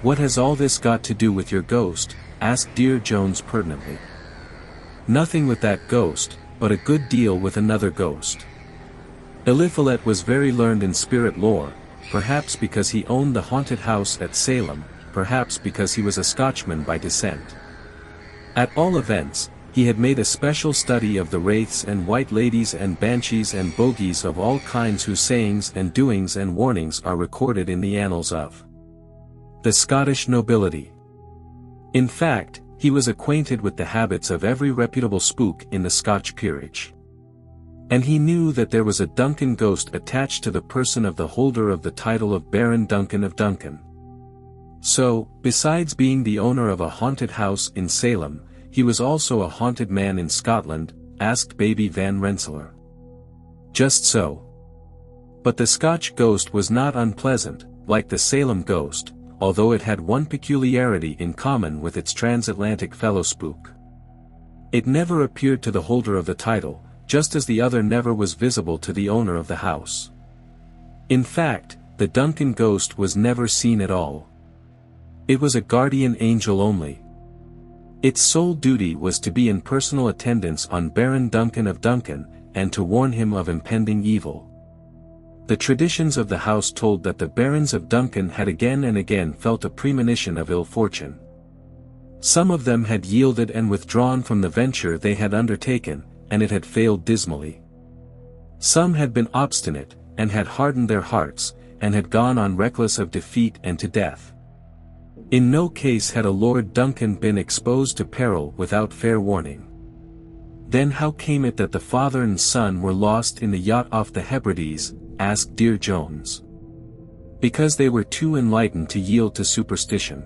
"What has all this got to do with your ghost?" asked Dear Jones pertinently. "Nothing with that ghost, but a good deal with another ghost." Eliphalet was very learned in spirit lore, perhaps because he owned the haunted house at Salem, perhaps because he was a Scotchman by descent. At all events, he had made a special study of the wraiths and white ladies and banshees and bogies of all kinds whose sayings and doings and warnings are recorded in the annals of the Scottish nobility. In fact, he was acquainted with the habits of every reputable spook in the Scotch peerage. And he knew that there was a Duncan ghost attached to the person of the holder of the title of Baron Duncan of Duncan. So, besides being the owner of a haunted house in Salem, he was also a haunted man in Scotland, asked Baby Van Rensselaer. Just so. But the Scotch ghost was not unpleasant, like the Salem ghost, although it had one peculiarity in common with its transatlantic fellow spook. It never appeared to the holder of the title, just as the other never was visible to the owner of the house. In fact, the Duncan ghost was never seen at all. It was a guardian angel only. Its sole duty was to be in personal attendance on Baron Duncan of Duncan, and to warn him of impending evil. The traditions of the house told that the barons of Duncan had again and again felt a premonition of ill fortune. Some of them had yielded and withdrawn from the venture they had undertaken, and it had failed dismally. Some had been obstinate, and had hardened their hearts, and had gone on reckless of defeat and to death. In no case had a Lord Duncan been exposed to peril without fair warning. Then how came it that the father and son were lost in the yacht off the Hebrides, asked Dear Jones. Because they were too enlightened to yield to superstition.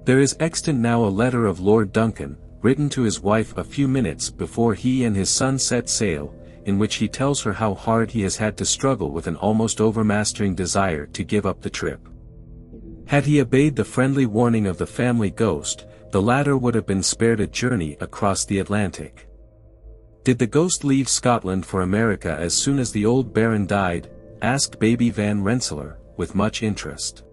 There is extant now a letter of Lord Duncan, written to his wife a few minutes before he and his son set sail, in which he tells her how hard he has had to struggle with an almost overmastering desire to give up the trip. Had he obeyed the friendly warning of the family ghost, the latter would have been spared a journey across the Atlantic. Did the ghost leave Scotland for America as soon as the old Baron died? Asked Baby Van Rensselaer, with much interest.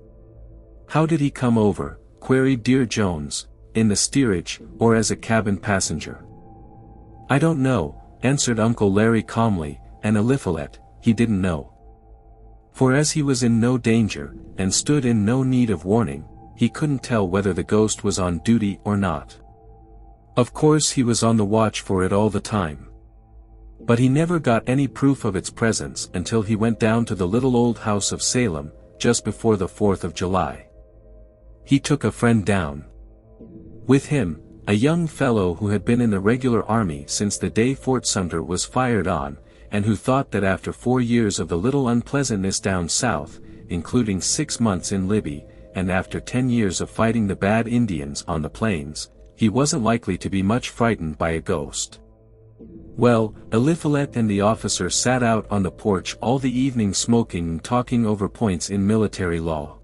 How did he come over? Queried Dear Jones, in the steerage, or as a cabin passenger? I don't know, answered Uncle Larry calmly, and Eliphalet, he didn't know. For as he was in no danger, and stood in no need of warning, he couldn't tell whether the ghost was on duty or not. Of course he was on the watch for it all the time. But he never got any proof of its presence until he went down to the little old house of Salem, just before the 4th of July. He took a friend down. With him, a young fellow who had been in the regular army since the day Fort Sumter was fired on, and who thought that after 4 years of the little unpleasantness down south, including 6 months in Libby, and after 10 years of fighting the bad Indians on the plains, he wasn't likely to be much frightened by a ghost. Well, Eliphalet and the officer sat out on the porch all the evening smoking and talking over points in military law.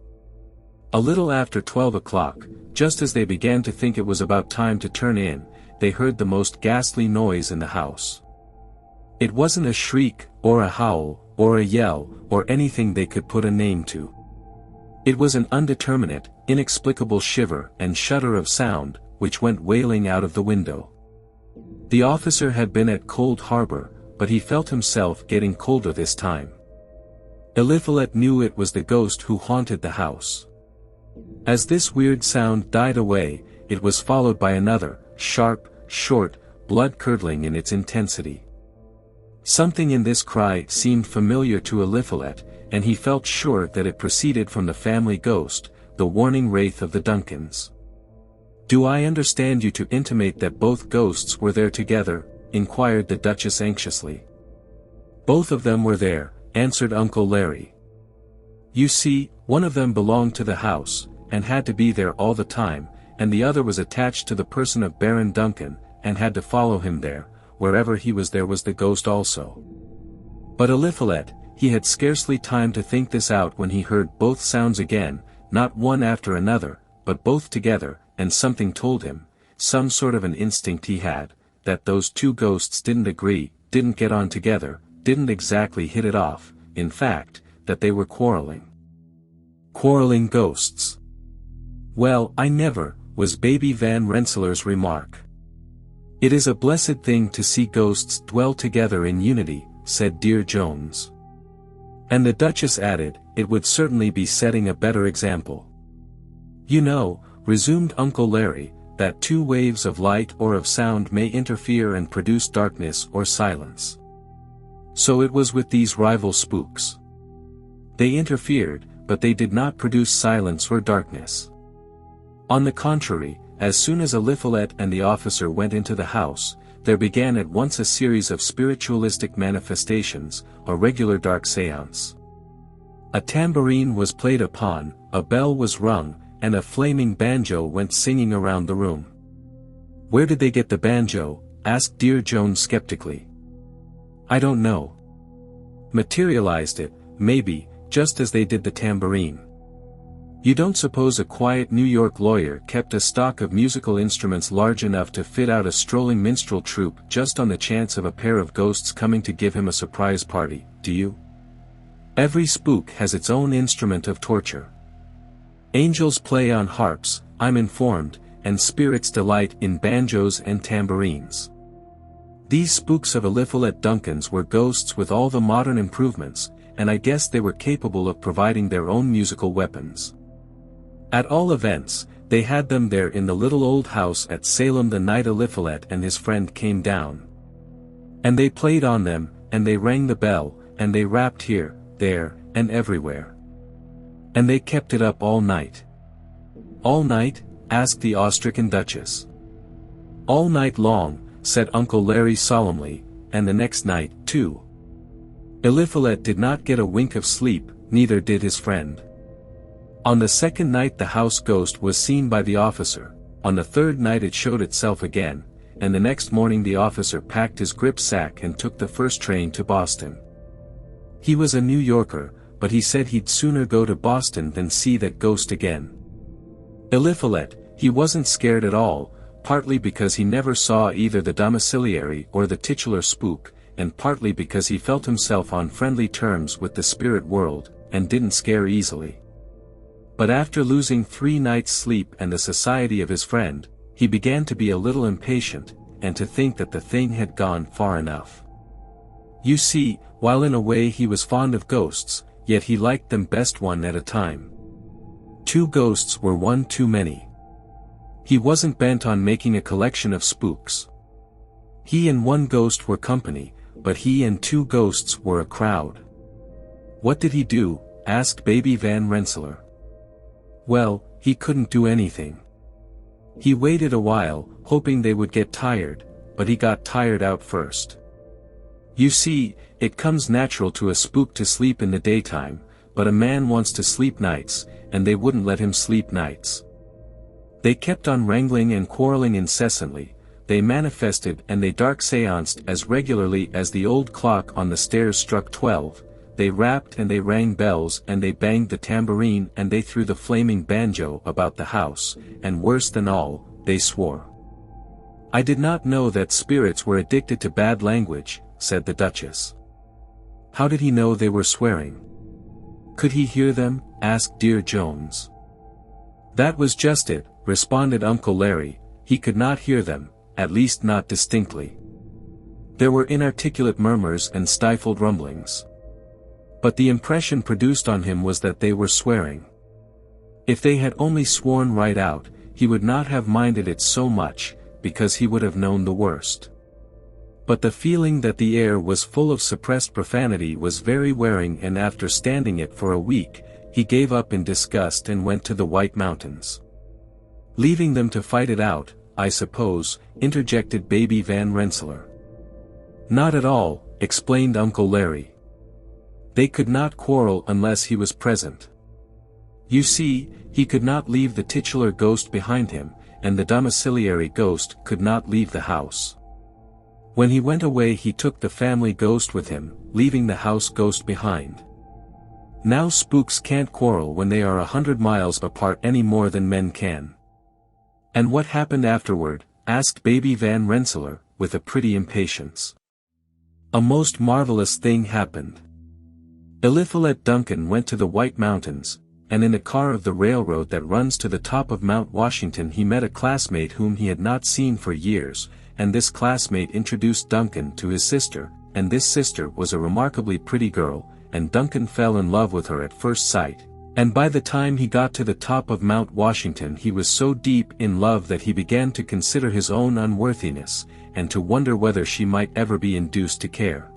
A little after 12 o'clock, just as they began to think it was about time to turn in, they heard the most ghastly noise in the house. It wasn't a shriek, or a howl, or a yell, or anything they could put a name to. It was an undeterminate, inexplicable shiver and shudder of sound, which went wailing out of the window. The officer had been at Cold Harbor, but he felt himself getting colder this time. Eliphalet knew it was the ghost who haunted the house. As this weird sound died away, it was followed by another, sharp, short, blood-curdling in its intensity. Something in this cry seemed familiar to Eliphalet, and he felt sure that it proceeded from the family ghost, the warning wraith of the Duncans. "Do I understand you to intimate that both ghosts were there together?" inquired the Duchess anxiously. "Both of them were there," answered Uncle Larry. "You see, one of them belonged to the house, and had to be there all the time, and the other was attached to the person of Baron Duncan, and had to follow him there. Wherever he was there was the ghost also. But Eliphalet, he had scarcely time to think this out when he heard both sounds again, not one after another, but both together, and something told him, some sort of an instinct he had, that those two ghosts didn't agree, didn't get on together, didn't exactly hit it off, in fact, that they were quarreling. Quarreling ghosts. "Well, I never," was Baby Van Rensselaer's remark. "It is a blessed thing to see ghosts dwell together in unity," said Dear Jones. And the Duchess added, "It would certainly be setting a better example." "You know," resumed Uncle Larry, "that two waves of light or of sound may interfere and produce darkness or silence. So it was with these rival spooks. They interfered, but they did not produce silence or darkness. On the contrary, as soon as Eliphalet and the officer went into the house, there began at once a series of spiritualistic manifestations, a regular dark séance. A tambourine was played upon, a bell was rung, and a flaming banjo went singing around the room." "Where did they get the banjo?" asked Dear Jones skeptically. "I don't know. Materialized it, maybe, just as they did the tambourine. You don't suppose a quiet New York lawyer kept a stock of musical instruments large enough to fit out a strolling minstrel troupe just on the chance of a pair of ghosts coming to give him a surprise party, do you? Every spook has its own instrument of torture. Angels play on harps, I'm informed, and spirits delight in banjos and tambourines. These spooks of Eliphalet Duncan's were ghosts with all the modern improvements, and I guess they were capable of providing their own musical weapons. At all events, they had them there in the little old house at Salem the night Eliphalet and his friend came down. And they played on them, and they rang the bell, and they rapped here, there, and everywhere. And they kept it up all night." "All night?" asked the awe-stricken Duchess. "All night long," said Uncle Larry solemnly, "and the next night, too. Eliphalet did not get a wink of sleep, neither did his friend. On the second night the house ghost was seen by the officer, on the third night it showed itself again, and the next morning the officer packed his grip sack and took the first train to Boston. He was a New Yorker, but he said he'd sooner go to Boston than see that ghost again. Eliphalet, he wasn't scared at all, partly because he never saw either the domiciliary or the titular spook, and partly because he felt himself on friendly terms with the spirit world, and didn't scare easily. But after losing 3 nights' sleep and the society of his friend, he began to be a little impatient, and to think that the thing had gone far enough. You see, while in a way he was fond of ghosts, yet he liked them best one at a time. 2 ghosts were one too many. He wasn't bent on making a collection of spooks. He and 1 ghost were company, but he and 2 ghosts were a crowd. What did he do? Asked Baby Van Rensselaer. Well, he couldn't do anything. He waited a while, hoping they would get tired, but he got tired out first. You see, it comes natural to a spook to sleep in the daytime, but a man wants to sleep nights, and they wouldn't let him sleep nights. They kept on wrangling and quarreling incessantly, they manifested and they dark seanced as regularly as the old clock on the stairs struck 12, they rapped and they rang bells and they banged the tambourine and they threw the flaming banjo about the house, and worse than all, they swore. I did not know that spirits were addicted to bad language, said the Duchess. How did he know they were swearing? Could he hear them? Asked Dear Jones. That was just it, responded Uncle Larry, he could not hear them, at least not distinctly. There were inarticulate murmurs and stifled rumblings. But the impression produced on him was that they were swearing. If they had only sworn right out, he would not have minded it so much, because he would have known the worst. But the feeling that the air was full of suppressed profanity was very wearing, and after standing it for a week, he gave up in disgust and went to the White Mountains. Leaving them to fight it out, I suppose, interjected Baby Van Rensselaer. Not at all, explained Uncle Larry. They could not quarrel unless he was present. You see, he could not leave the titular ghost behind him, and the domiciliary ghost could not leave the house. When he went away he took the family ghost with him, leaving the house ghost behind. Now spooks can't quarrel when they are 100 miles apart any more than men can. And what happened afterward? Asked Baby Van Rensselaer, with a pretty impatience. A most marvelous thing happened. Eliphalet Duncan went to the White Mountains, and in a car of the railroad that runs to the top of Mount Washington he met a classmate whom he had not seen for years, and this classmate introduced Duncan to his sister, and this sister was a remarkably pretty girl, and Duncan fell in love with her at first sight, and by the time he got to the top of Mount Washington he was so deep in love that he began to consider his own unworthiness, and to wonder whether she might ever be induced to care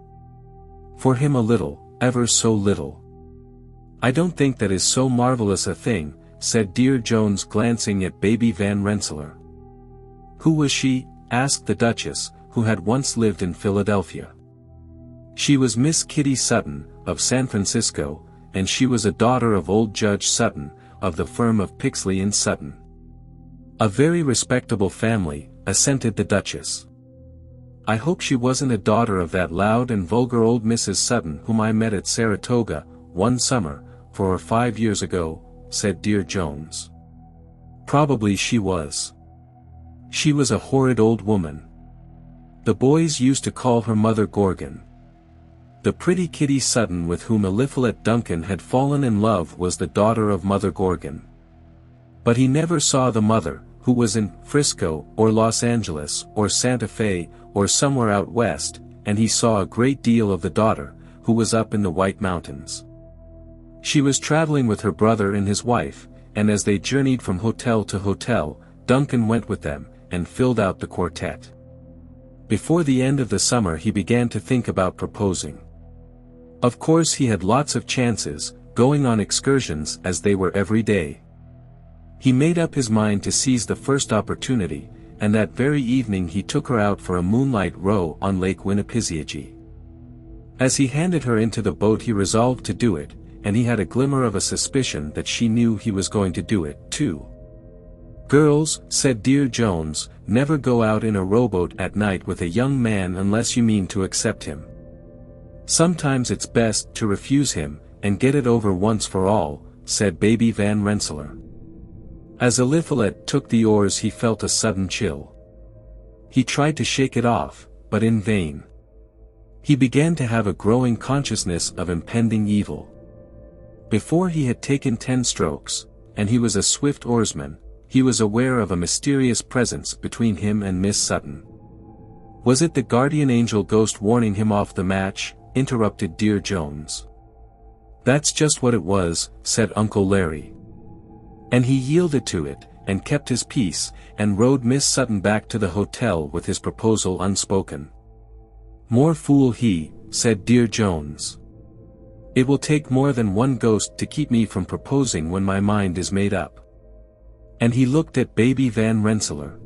for him a little, ever so little. "I don't think that is so marvelous a thing," said Dear Jones glancing at Baby Van Rensselaer. "Who was she?" asked the Duchess, who had once lived in Philadelphia. "She was Miss Kitty Sutton, of San Francisco, and she was a daughter of old Judge Sutton, of the firm of Pixley and Sutton." "A very respectable family," assented the Duchess. "I hope she wasn't a daughter of that loud and vulgar old Mrs. Sutton whom I met at Saratoga, one summer, 4 or 5 years ago," said Dear Jones. "Probably she was. She was a horrid old woman. The boys used to call her Mother Gorgon." The pretty Kitty Sutton with whom Eliphalet Duncan had fallen in love was the daughter of Mother Gorgon. But he never saw the mother, who was in Frisco, or Los Angeles, or Santa Fe, or somewhere out west, and he saw a great deal of the daughter, who was up in the White Mountains. She was traveling with her brother and his wife, and as they journeyed from hotel to hotel, Duncan went with them, and filled out the quartet. Before the end of the summer he began to think about proposing. Of course he had lots of chances, going on excursions as they were every day. He made up his mind to seize the first opportunity, and that very evening he took her out for a moonlight row on Lake Winnipiseogee. As he handed her into the boat he resolved to do it, and he had a glimmer of a suspicion that she knew he was going to do it, too. "Girls," said Dear Jones, "never go out in a rowboat at night with a young man unless you mean to accept him. Sometimes it's best to refuse him, and get it over once for all," said Baby Van Rensselaer. As Eliphalet took the oars he felt a sudden chill. He tried to shake it off, but in vain. He began to have a growing consciousness of impending evil. Before he had taken 10 strokes, and he was a swift oarsman, he was aware of a mysterious presence between him and Miss Sutton. "Was it the guardian angel ghost warning him off the match?" interrupted Dear Jones. "That's just what it was," said Uncle Larry. And he yielded to it, and kept his peace, and rowed Miss Sutton back to the hotel with his proposal unspoken. "More fool he," said Dear Jones. "It will take more than one ghost to keep me from proposing when my mind is made up." And he looked at Baby Van Rensselaer.